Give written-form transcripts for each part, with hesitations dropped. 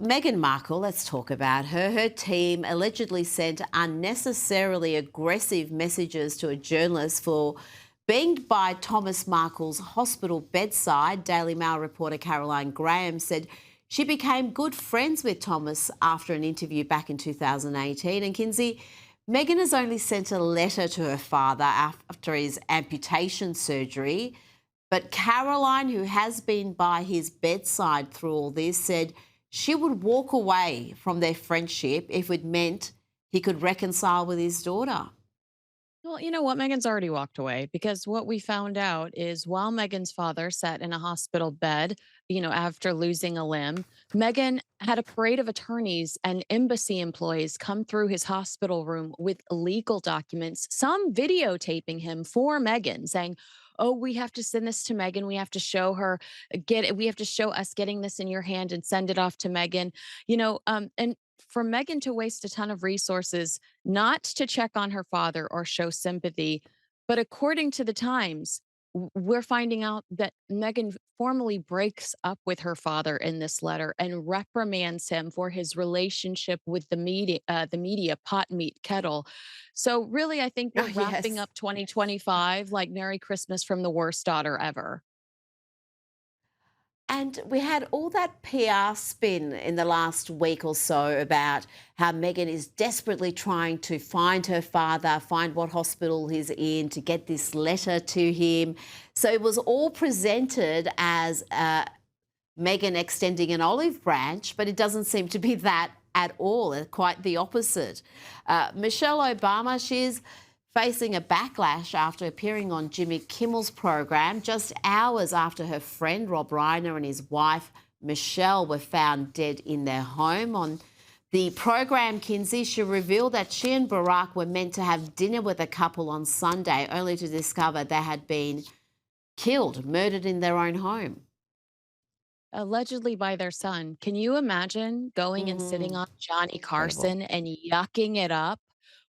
Meghan Markle, let's talk about her. Her team allegedly sent unnecessarily aggressive messages to a journalist for being by Thomas Markle's hospital bedside. Daily Mail reporter Caroline Graham said she became good friends with Thomas after an interview back in 2018. And Kinsey, Meghan has only sent a letter to her father after his amputation surgery. But Caroline, who has been by his bedside through all this, said she would walk away from their friendship if it meant he could reconcile with his daughter. Well, you know what? Megan's already walked away because what we found out is while Megan's father sat in a hospital bed, after losing a limb, Megan had a parade of attorneys and embassy employees come through his hospital room with legal documents, some videotaping him for Megan, saying, "Oh, we have to send this to Megan. We have to show her, get it. We have to show us getting this in your hand and send it off to Megan." And for Megan to waste a ton of resources not to check on her father or show sympathy. But according to the Times, we're finding out that Meghan formally breaks up with her father in this letter and reprimands him for his relationship with the media pot meet kettle. So really, I think Oh, we're wrapping yes. up 2025 like Merry Christmas from the worst daughter ever. And we had all that PR spin in the last week or so about how Meghan is desperately trying to find her father, find what hospital he's in, to get this letter to him. So it was all presented as Meghan extending an olive branch, but it doesn't seem to be that at all. Quite the opposite. Michelle Obama, she's facing a backlash after appearing on Jimmy Kimmel's program just hours after her friend Rob Reiner and his wife Michelle were found dead in their home. On the program, Kinsey, she revealed that she and Barack were meant to have dinner with a couple on Sunday, only to discover they had been killed, murdered in their own home. Allegedly by their son. Can you imagine going and sitting on Johnny Incredible. Carson and yucking it up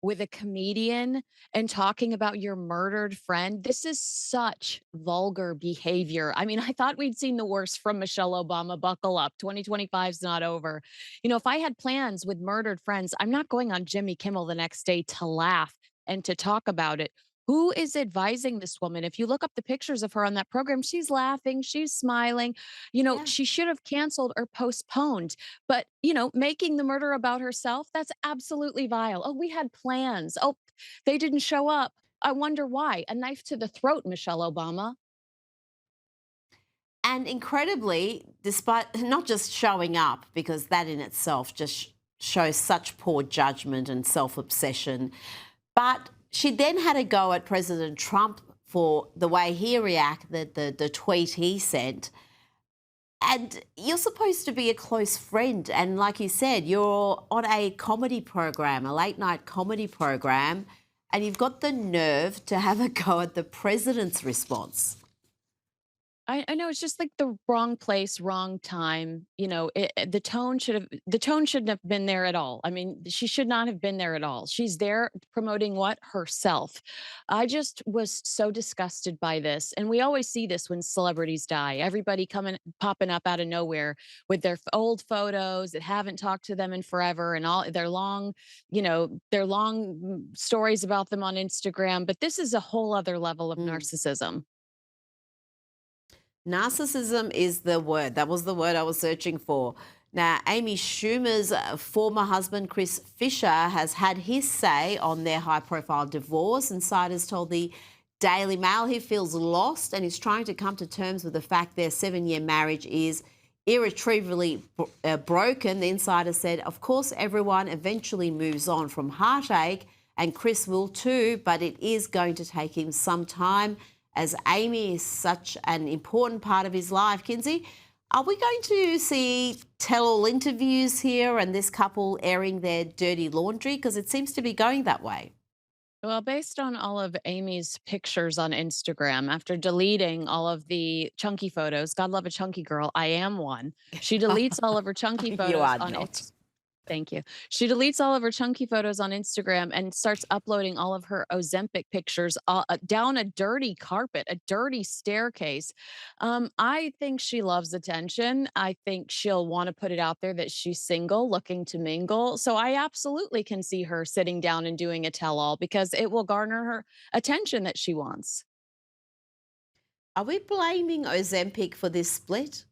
with a comedian and talking about your murdered friend? This is such vulgar behavior. I mean, I thought we'd seen the worst from Michelle Obama. Buckle up. 2025 is not over. If I had plans with murdered friends, I'm not going on Jimmy Kimmel the next day to laugh and to talk about it. Who is advising this woman? If you look up the pictures of her on that program, she's laughing, she's smiling. Yeah. She should have canceled or postponed. But, making the murder about herself, that's absolutely vile. Oh, we had plans. Oh, they didn't show up. I wonder why. A knife to the throat, Michelle Obama. And incredibly, despite not just showing up, because that in itself just shows such poor judgment and self obsession, but she then had a go at President Trump for the way he reacted, the tweet he sent. And you're supposed to be a close friend. And like you said, you're on a comedy program, a late night comedy program, and you've got the nerve to have a go at the president's response. I know it's just like the wrong place, wrong time. The tone shouldn't have been there at all. I mean, she should not have been there at all. She's there promoting what? Herself. I just was so disgusted by this. And we always see this when celebrities die. Everybody coming popping up out of nowhere with their old photos that haven't talked to them in forever and all their long stories about them on Instagram. But this is a whole other level of Mm. narcissism. Narcissism is the word. That was the word I was searching for. Now, Amy Schumer's former husband, Chris Fisher, has had his say on their high profile divorce. Insiders told the Daily Mail he feels lost and is trying to come to terms with the fact their 7-year marriage is irretrievably broken. The insider said, of course, everyone eventually moves on from heartache, and Chris will too, but it is going to take him some time as Amy is such an important part of his life. Kinsey, are we going to see tell-all interviews here and this couple airing their dirty laundry? Because it seems to be going that way. Well, based on all of Amy's pictures on Instagram, after deleting all of the chunky photos, God love a chunky girl, I am one. She deletes all of her chunky You photos are on not. Thank you. She deletes all of her chunky photos on Instagram and starts uploading all of her Ozempic pictures down a dirty carpet, a dirty staircase. I think she loves attention. I think she'll want to put it out there that she's single, looking to mingle. So I absolutely can see her sitting down and doing a tell all because it will garner her attention that she wants. Are we blaming Ozempic for this split?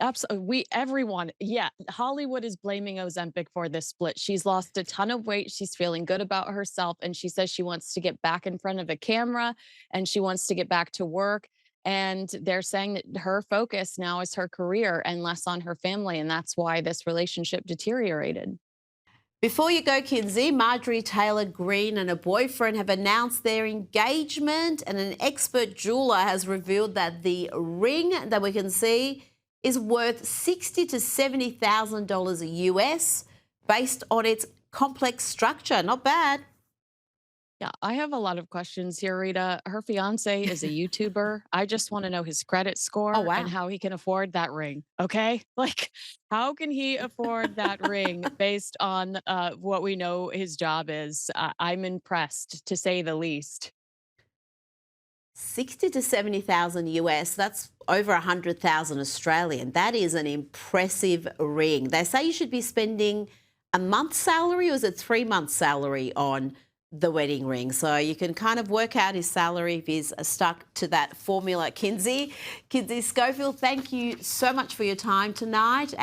Absolutely. Everyone, yeah, Hollywood is blaming Ozempic for this split. She's lost a ton of weight. She's feeling good about herself. And she says she wants to get back in front of a camera and she wants to get back to work. And they're saying that her focus now is her career and less on her family. And that's why this relationship deteriorated. Before you go, Kinsey, Marjorie Taylor Greene and her boyfriend have announced their engagement, and an expert jeweler has revealed that the ring that we can see is worth $60,000 to $70,000 US, based on its complex structure. Not bad. Yeah, I have a lot of questions here, Rita. Her fiance is a YouTuber. I just want to know his credit Oh score and wow. how he can afford that ring. Okay. Like, how can he afford that ring based on what we know his job is? I'm impressed to say the least. 60 to 70,000 US, that's over 100,000 Australian. That is an impressive ring. They say you should be spending a month's salary, or is it 3 months' salary on the wedding ring? So you can kind of work out his salary if he's stuck to that formula. Kinsey Schofield, thank you so much for your time tonight.